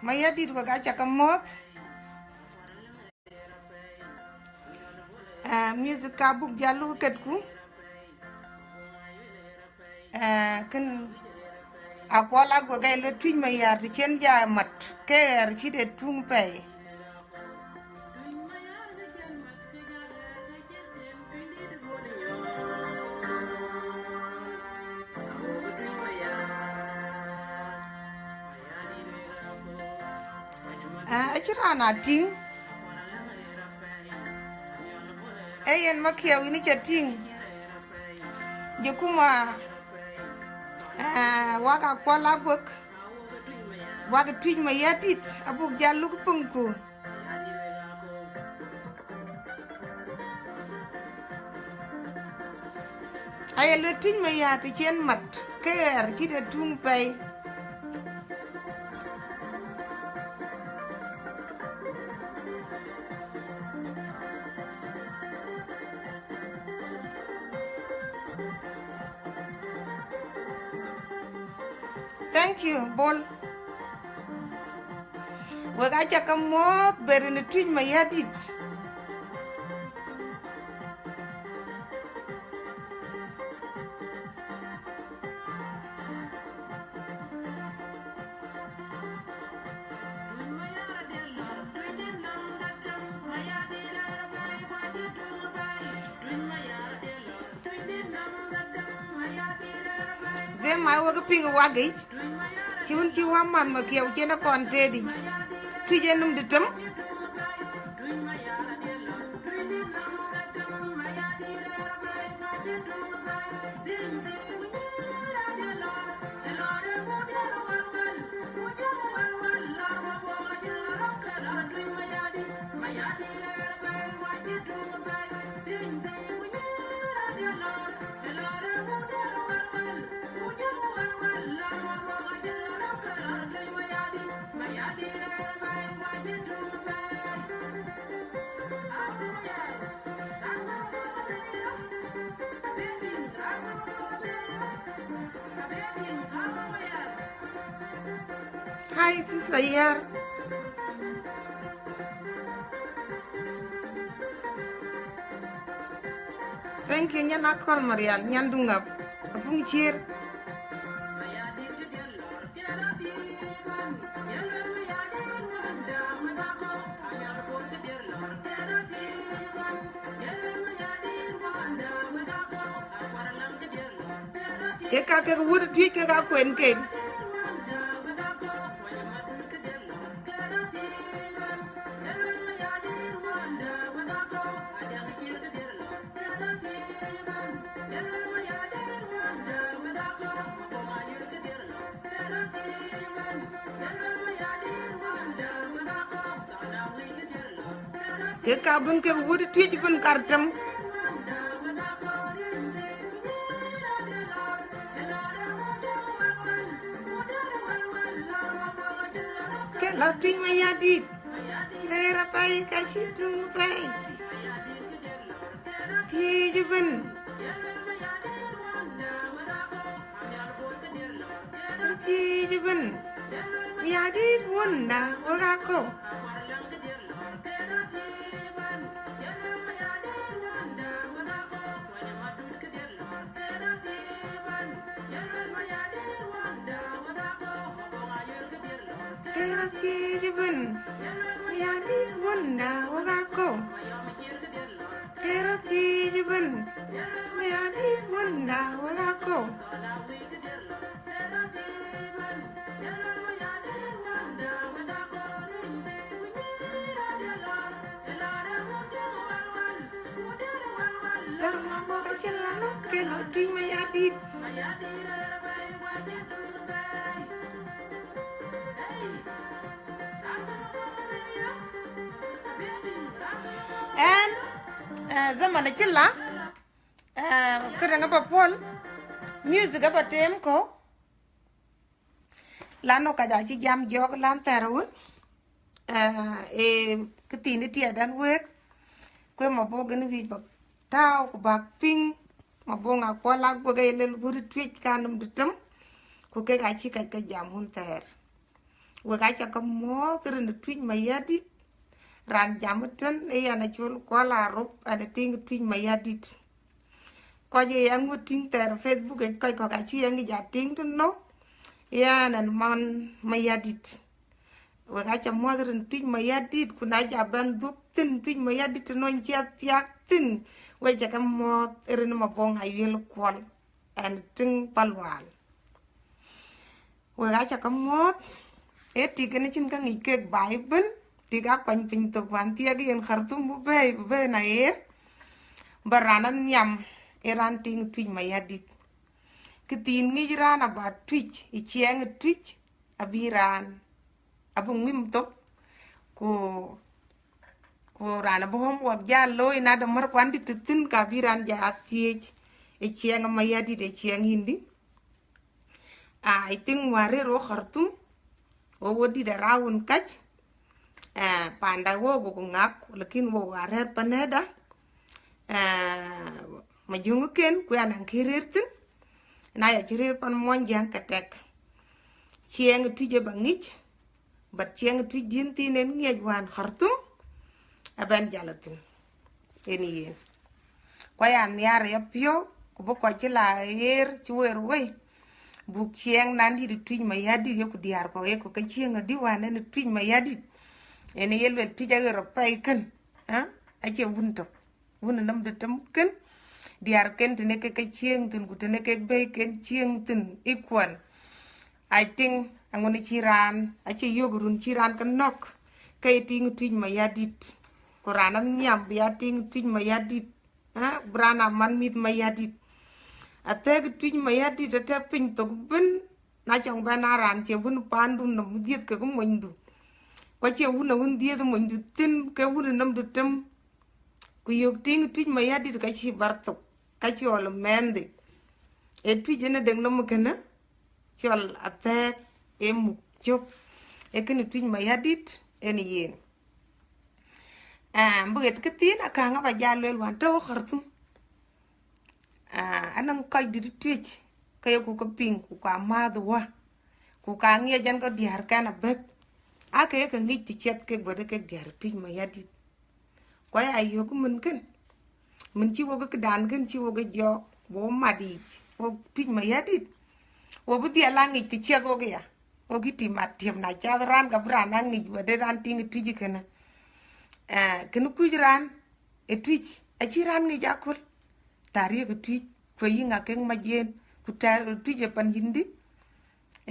Maya dit waga chakamot. Music kabuk jalu ketku. Kan akwala waga ilo twin maya tichen ja mat ke archide tung pay. Achirana ting. Ayen makia wini chating. Jukuma waga kwala wak. Waga twin mayadit abuk jaluk pungku. Ayen le twin mayati chen mat ke archide tung pay. Thank you, Bol. Waga chakamot berin twin mayadit. Zema waga pinga wagage. Chiwun chiwa man makiyaw chena kontedi. Tuje num ditam. Hi, Sister Yar. Thank you, Nyana Call Marial, Nyandungap. Apung cheer. Keka keka wood tweet keka kwen cake. Keka bun ke wood tweet bun kartam. La twin mayadit. Lera pay kashitung pay. Tijibun. Tijibun. Mayadit wunda wagako. Tijibun. Mayadit wunda wagako. Tijibun. Mayadit wunda wagako. Darma boga celano ke lo twin mayadit. And zaman cilla kadang apa pol music apa tem ko lano kaja ci jam jog lan terun ketini tiadan wek kwe mabogen wi bak taw ko bak ping mabonga ko lag boga lel buri twitch kanum ditam ko ke ga ci ka jam hun ter we ga cha ka mo tere ne twin mayadit ran jamten e yana chul ko la rup ane ting twin mayadit ko je yang ting ter Facebook ko ko ga chi yang ja ting to no ya nan man mayadit we ga cha mo tere twin mayadit kuna ja ban dup tin twin mayadit no yak tin we cha ka mo tere ma bong ayel kwal an ting palwal we ga cha ka mo e ti gane chin ka ngi ke Bible ti ga kwany pin to wan ti ga en khartum bu be na baranan nyam eran ting twin mayadit kitin ngi rana ba twitch i chieng twitch abiran abu ngim to ko rana bo hom wa ja loy na da mar kwandi tin ka biran ja tiech e chieng mayadit e chieng hindi I think ware ro khartum o wodi da rawun kach panda wo go ngak lekin wo ware paneda majungu ken ku anan kirirtin na ya jirir pan monjang katek chieng tuje bangich bat chieng tuj din tinen ngej wan khartum aban jalatin eni yen ko yan yar yapyo ku bo ko jila chuwer we bu chieng nandi di tuj mayadi yo ku diar ko e ko ka chieng di wan ne tuj mayadi eni yelwe tija ro pai kan ache wunto wun nam de tam ken diar ken tene ke chieng tin ku tene ke be ken chieng tin equal I think angoni chiran ache yogurun chiran kan nok kay ting tuj mayadit quranan nyam biya ting tuj mayadit brana man mit mayadit ateg tuj mayadit ate pin to ben na chong banaran che bun pandu nam diet ke mondu ko che wun diet mondu tin ke wun nam de tem ku yok ting tuj mayadit ka chi barto ka chi ol mende e tuj ne deng nam kana chol ateg e muk chop e ken tuj mayadit en yen mbuget ketin aka nga ba jalwel wan to khartum anang kai di tuj kay ku ko ping ku ka madwa ku ka nge jan ko diar kana bek aka ka ngi ti chet ke bode ke diar tuj mayadit ko ay yo ku mun ken mun ci woga ke dan ken ci woga jo bo madi o tuj mayadit wo bu dia la ngi ti chet woga ya o giti matiem na cha ran ga brana ngi bode ran ting tuj kana kenu kujran e twitch a chiran ngi jakul tari ko twitch ko yinga ken majen ku tar twitch pan hindi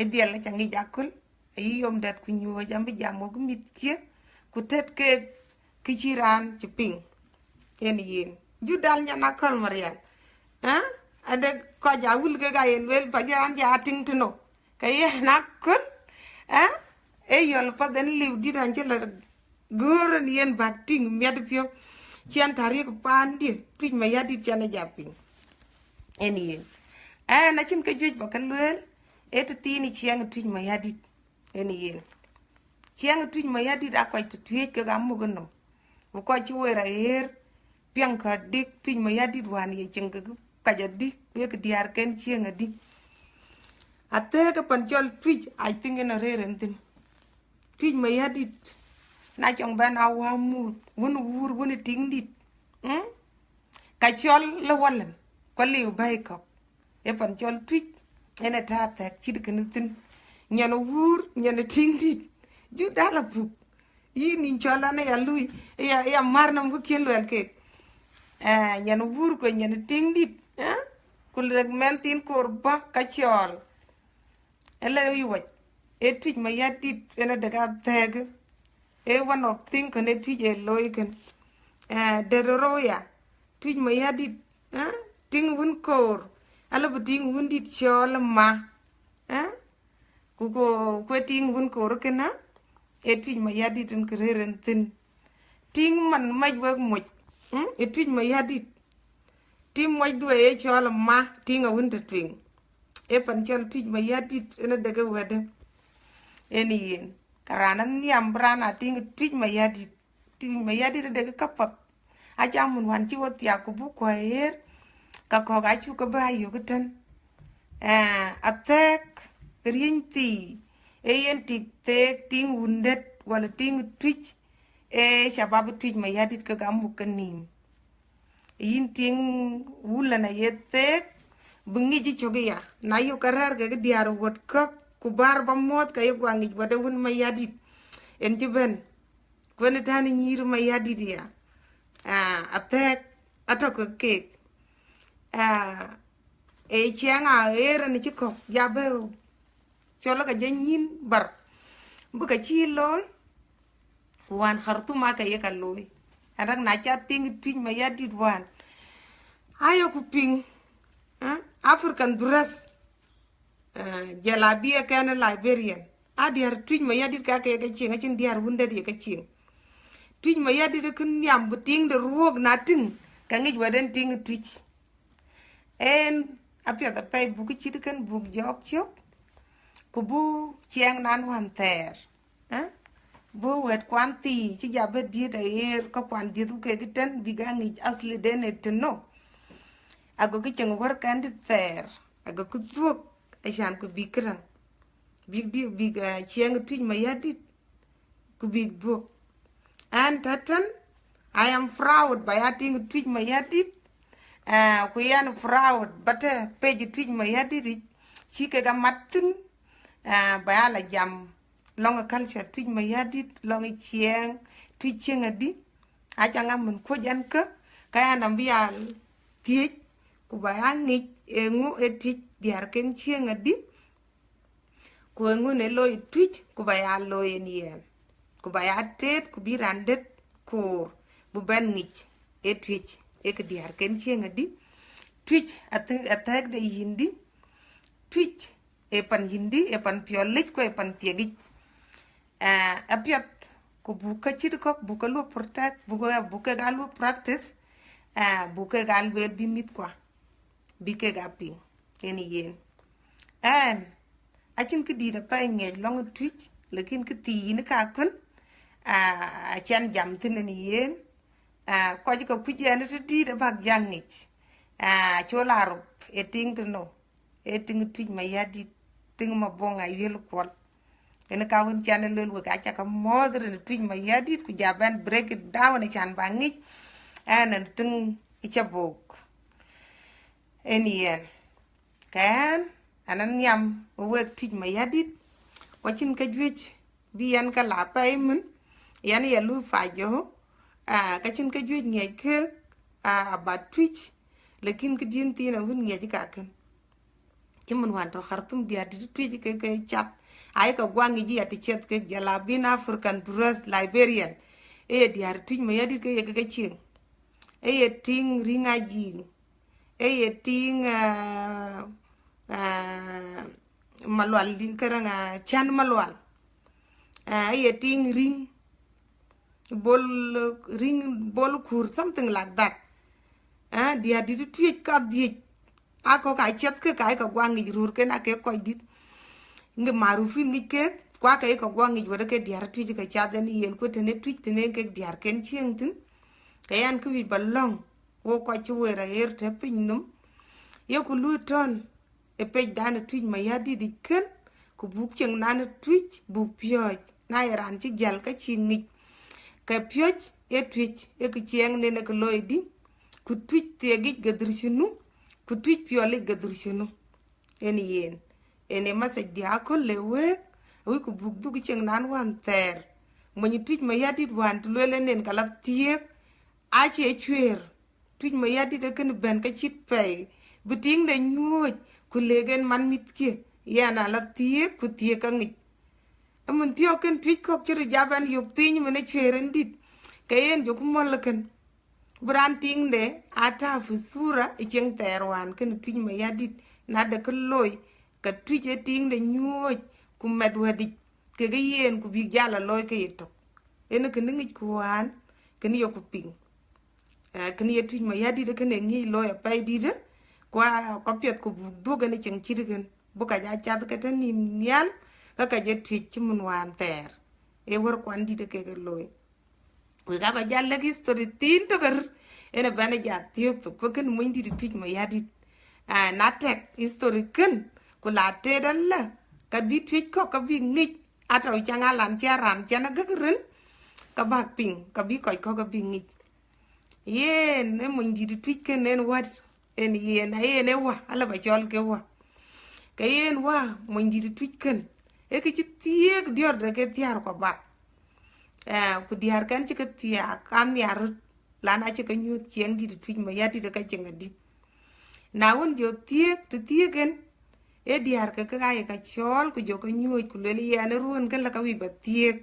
e dial la changi jakul e yom dat ku nyuwa jambi jamo ko mitke ku tet ke kichiran chiping en yin judal nyana kol marial ade ko jawul ke ga en wel bajan ja ting tuno kay nakul e yol pa den liw di dan jela goran yen bating med pio chian tari ko pandi tuj mayadi chian japing eni yen na chin ka juj bakal wel et tini chiang tuj mayadi eni yen chiang tuj mayadi da ko tuj ke gam mugonno ko chi wera piang ka dik tuj mayadi wan ye ching ka jadi ke diar ken chiang adi ate ka panchol tuj I think en rerentin tuj mayadi na chong ban awamu wun wur wun ting dit ka chol la walan ko liu bay ko e pan chol twit ene ta ta chid ken tin nyen wur nyen ting dit ju dala pu yi ni chola ne ya lui ya mar nam ko ken lel ke nyen wur ko nyen ting dit kul rek men tin korba ka chol ele yu wa e twit ma ya dit ene daga tag one of thing can it teach a loiken the roya teach my hadit ting wun kor ala bu ting wun dit chol ma ku ting wun kor kena e teach my hadit en kreren tin ting man maj wak moj e teach my hadit tim moj do e chol ma ting a wun twing e pan chol teach my hadit ena daga wede eni yen karanan niam brana ting tuj mayadi de kapat aja mun wan ci wot ya ko bu ko ka ko ga chu ko ba yo gutan atek rinti yen tik tek ting wundet wala ting twitch shababu twitch mayadit ka gamu kanim yin ting wulana yetek bungi ji chogiya na yu karar ga diar wot kop ku bar ba mot ka yu wangi wada wun mayadit en jiben kwene tani nyir mayadit ya atek atoko kek chianga era ni chiko yabe cholo ka janyin bar buka chi loy wan khartuma ka yeka loy anak na cha ting twin mayadit wan ayo kuping African dress jalabia kana Liberian adiar twin mayadit ka ka chinga chin diar wunde di ka ching twin mayadit kun nyam buting de ruog natin ka ngi waden ting twitch en apia da pay bu ki kan bu jok chok kubu chiang nan wan ter bu wet kwanti chi jabe di da er ko kwan di du ke giten bigangi asli dene tno ago ki cheng war kan di ter ago ku duk ashan ku bikran big di big chiang twin mayadit ku big duk and tatan I am proud by ating twin mayadit ku yan proud but page twin mayadit chi ke ga matin bayala jam long culture twin mayadit long chiang twin chiang adi acha ngam ko jan ka kaya nambial tie ku bayangi engu etwitch diar ken chiang adi ku engu ne loy twitch ku bayal loy nien ku bayatet ku birandet ku bu ben ngich etwitch ek diar ken chiang adi twitch attack de hindi twitch epan hindi epan piolik ko epan tiegi apiat ko buka chirko buka lu protect buka galu practice buka galwe bimit kwa bike gapi eni yen an achin ki dida pa ngej long twitch lekin ki ti ni ka kun chan jam tin ni yen ko ji ko kujene ti dida bak jangich cholaro eting to no eting twitch mayadi ting ma bonga yel kwal ene ka won channel lel wo ka cha ka modre ne twitch mayadi ku jaban break it down e chan bangi and ting ichabok enien kan anan yam wo twitch mayadi wachin ka jwich bi yan ka la pay mun yan ya lu fa jo ka chin ka jwich nge ke ba twitch lekin ki din tina won nge ka kan kimun wan to khartum dia di twitch ke chat ay ko gwangi ji ati chet ke jala bin African dress Liberian dia twitch mayadi ke ke ching ting ringa ji ting malwal di karanga chan malwal ting ring bol kur something like that dia di twitch ka di ako ka chet ke ka gwangi rur ke na ke ko dit nge marufi ngi ke kwa ka ko gwangi wada ke diar twitch ka cha den yen ko tene twitch tene ke diar ken chieng tin kayan ku wi balong wo ko chi wera yer te pinnum yo ku lu ton e pej dan twitch mayadi di ken ku buk cheng nan twitch buk pyoj na yaran chi gal ka chi ngi ka pyoj e twitch e ku chieng ne ne ko loidi ku twitch te gi gadrishinu ku twitch pyole gadrishinu eni yen ene message dia ko lewe wi ku buk du cheng nan wan ter mo ni twitch mayadi wan tu lele nen kala tie a che chwer twitch mayadi de ken ben ka chit pe buting de nyuoj ku legen man mit ke yana la tie ku tie ka ngi amun tio ken twitch ko chiri jaban yo pin mene chweren dit kayen jo ku mol ken bran ting de ata fusura e cheng terwan ken twitch mayadi na de ko loy ka twitch ting de nyuoj ku medwadi ke ga yen ku bi jala loy ke yeto ene ken ngi ku wan ken yo ku ping ken ye twitch mayadi de ken ngi loy pay di de kwa ko pet ku bu ga ne cheng chirigen bu ka ja cha ka tan ni nyal ka je twitch mun wan ter e wor kwan di de ke ga loy we ga ba jalla history tin to gar ene bana ja tiok to ko ken mun di twitch mayadi na tek history ken ku la te dalla ka vi twitch ko ka vi ngich ata changa lan charan chana gagren ka bak ping ka vi ko ka vi ngich ye ne mo ndi twitch ken nen wat en ye na ye ne wa ala ba chol ke wa ka yen wa mo ndi twitch ken e ke tiek dior de ke tiar ko bak ku diar kan ci ka tiya kan yar lana ci ka ñu cieng di twitch ma yati de ka cenga di na won jo tiek tu tiegen e diar ka ka ka chol ku jo ka ñu ku le ya ne ruon kan la ka wi ba tiek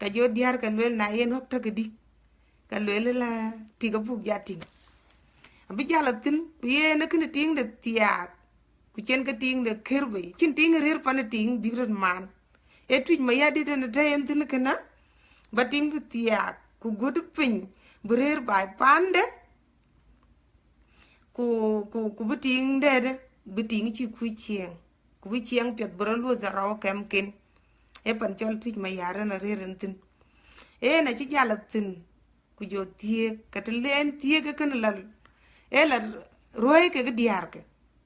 ka jo diar ka le na yen hok ta di ka le la ti ka bu ja ting abi jala tin ye na kin ting de tiya ku chen ka ting de kerbe chin ting rer pa na ting bi ron man e twitch ma yati de na tayen tin kana bating ku tiya ku gudu pin berer bai pande ku beting de beting chi ku chieng pet bro lu za ro kem kin e pan chol twitch ma yara na reren tin e na chi jala tin ku jo tie ka te len tie ka kan la e la roy ke diar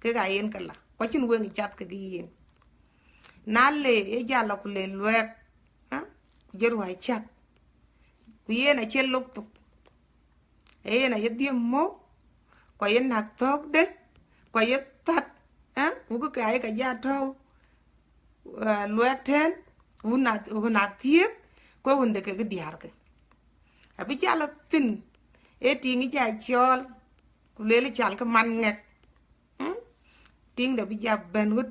ke ga yen kala ko chin wen chat ke yen na le e jala ku le lwek ha jer wa chat ku yen a chen lok tuk e na yedim mo ko yen nak tok de ko yet tat ha ku ka ka ja to lwek ten una tie ko wonde ke diar ke abi jala tin e tingi ja chol ku le chal ka man ngek ting de bi ja benut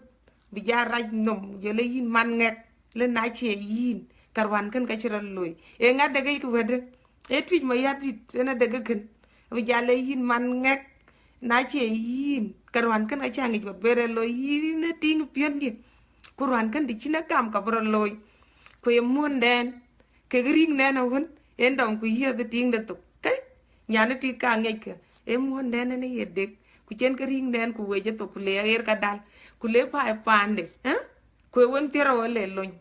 bi ja raj nom je le yin man ngek le na che yin karwan kan ka chira loy e nga de ga ku wede e twitch ma yati na de ga kan bi ja le yin man ngek na che yin karwan kan a changi ba bere loy yin na ting pion di kurwan kan di china kam ka bro loy ko ye mon den ke ring ne na won en dom ku ye de ting de to kai nyane ti ka ngek e mon den ne ye de ku chen ka ring den ku we je to ku le er ka dal ku le pa pande ha ko won tero le loñ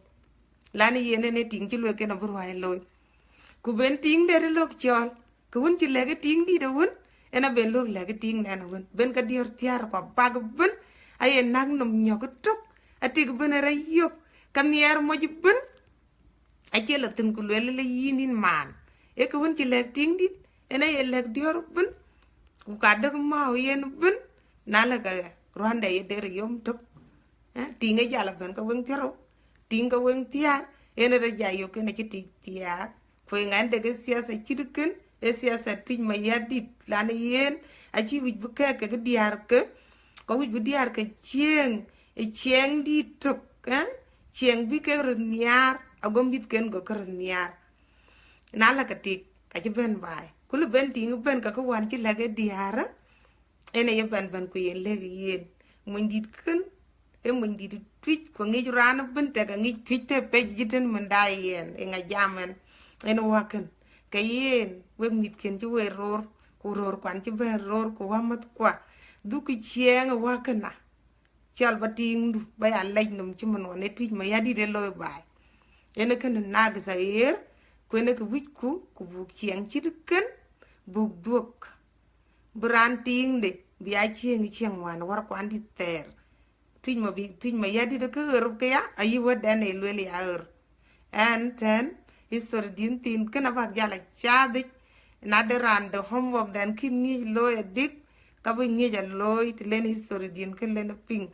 lani yene ne ting ci lo ke na bur way loy ku ben ting de lok chol ku won ci le ke ting di de won ena ben lok le ke ting na won ben ka dior tiar ko bag ben ay nak nom ñoko tok ati ko ben ra yok kam yer mo ji ben a ci la tin ku le le yinin man e ko won ci le ting di ena ye le dior ben ku ka de ma yen ben na la ka rwanda ye der yom tok tinga jala ben ka won tero tinga won tiar ene re jayo ke na ci tiar ko ngande ke siasa ci deken e siasa twitch ma yadit lan yen a ci wi bu ke diar ke ko wi bu diar ke chieng di tok chieng bi ke rniar agom bit ken go ke rniar na la ka tik ka ci ben bay ku le ben tinga ben ka ko wan ci la ke diar ene ye ben ku yen le yen mo ndit ken e mo ndi twitch ko ngi rana ben te ka ngi twitch te pe jiten man dai yen e nga jamen en waken ka yen we mit ken ju we ror ku ror kwan ci ben ror ko wamat kwa du ki chieng wakena chal bating du ba ya lej num ci man wone twitch ma yadi de loy bay en ken nag sa yer ko ne ko wit ku bu chieng ci ken bu duk branting de bi a chieng wan war kwan di ter twitch ma yadi de ko ke ya ayi wodan e lele ya and then history din tin kana ba jala chadi na de rande homework dan kin ni loy dik ka bu ni ja loy ti len history din ken len ping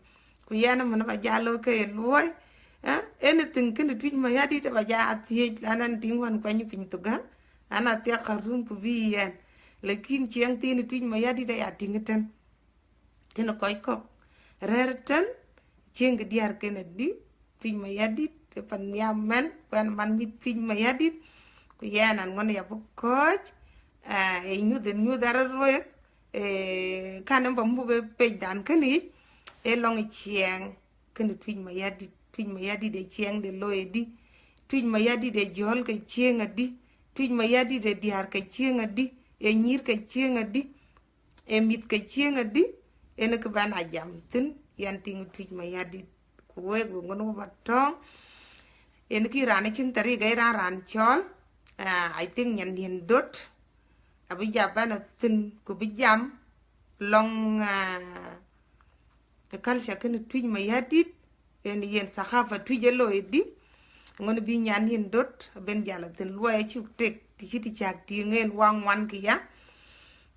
ku yana man ba jalo ke loy anything ken twitch ma yadi de ba ja ati lanan ding wan ko ni ping to ga ana te kharum ku bi yen lekin chiang tin twitch ma yadi de ya tingeten tin koy ko rerten chieng diar ken di twitch ma yadi te pan yamen pan man mit twitch ma yadi ku yanan ngon ya bu coach e nyu dar roy kanem ba mu be pe dan kani e long chieng ken twitch ma yadi de chieng de loy di twitch ma yadi de jol ke chieng adi twitch ma yadi de diar ke chieng adi e nyir ke chieng adi e mit ke chieng adi en ke bana jam tin yan ting twitch ma yadi ku we go ngono ba tong en ki rane chin tari ga ran chol I think nyan yen dot abi jabana tin ku bi jam long te kalsha ken twitch ma yadi en yen sakhafa tuje lo edi ngon bi nyan yin dot ben jala tin loy ci tek ti ci chak ti ngeen wang wan ki ya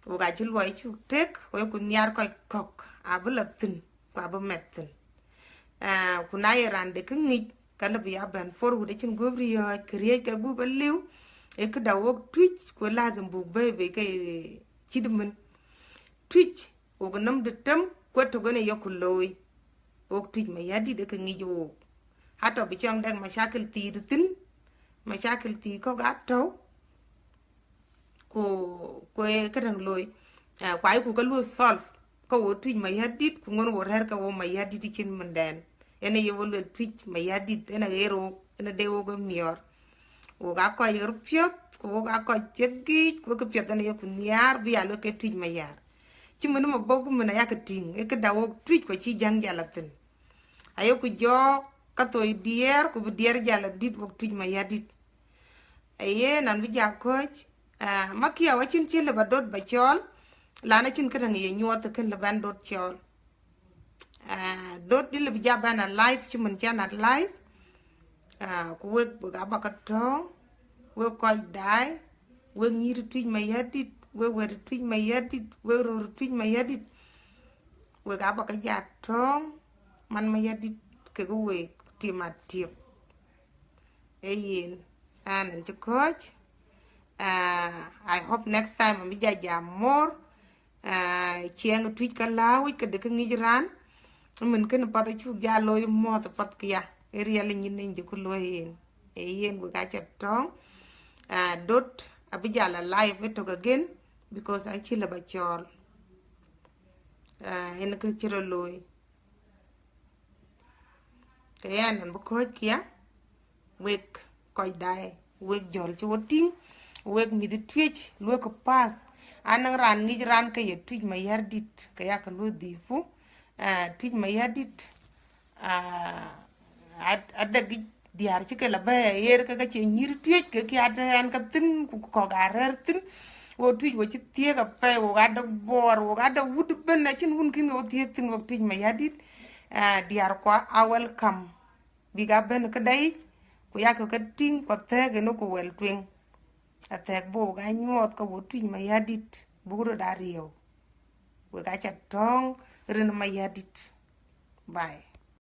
o ga ci loy ci tek ko ku nyar ko kok abula tin ko abu metin ku na yerande ke ngi kala bi aban for wu de cin gobri yo kriye ka gu baliw e ku dawok twitch ko lazim bu bebe kay ci dum twitch o ga nam de tam ko to gone yokuloy o twitch ma yadi de ka ngi jo hato bi chong dang mashakil ti tin mashakil ti ko ga to ko e kadang loy kwai ku ka lu solve ko wo twitch ma yadi ku ngon wo her ka wo ma yadi ti chin manden ene ye wo lu twitch ma yadi ene gero ene de wo go mior wo ga ko yer pyot ko ga ko chegi ko ko pyot ene ku nyar bi alo ke twitch ma yar ci mënu ma bogu mëna yak ting e ka dawo twitch ko ci jang jala tin ayo ku jo katoy dier ku dier jala dit wok twitch ma yadit aye nan bi jakoch makia wachin chile ba dot ba chol lana chin kadang ye nyot ken le ban dot chol dot dil bi jabana live ci mën chana live ku wek bu ga ba ka to we ko dai we nyir twitch ma yadit we wer twitch ma yadit we ro twitch ma yadit we ga ba ka ja to man ma yadit ke go we timatip ayin and to coach I hope next time mi ja more chieng twitch ka lawi ke de ngi ran min ken pa chu ja loy mo to pat kya real ni ni ko loyen ayin bu ga cha tong dot abijala live to again because I chill ba chol en ko chiro loy kayan an bu ko kya wek koy dai wek jol ci woting wek mi di twitch lo ko pass anang ran ngi ran ka ye twitch ma yardit ka yak lo difu twitch ma yardit adagi diar ci ke la ba yer ka ci nyir twitch ke ki atan ka tin ku ko garer tin wo twitch wo ci tie ka pe wo ga da bor wo ga da wud ben na cin wun kin wo tie tin wo twitch ma yardit diar ko a welcome biga ben ka dai ku yak ka ting ko tege no ko wel twing atek bo ga nyot ko wo twitch ma yadit bugro dario we ga cha tong ren ma yadit bye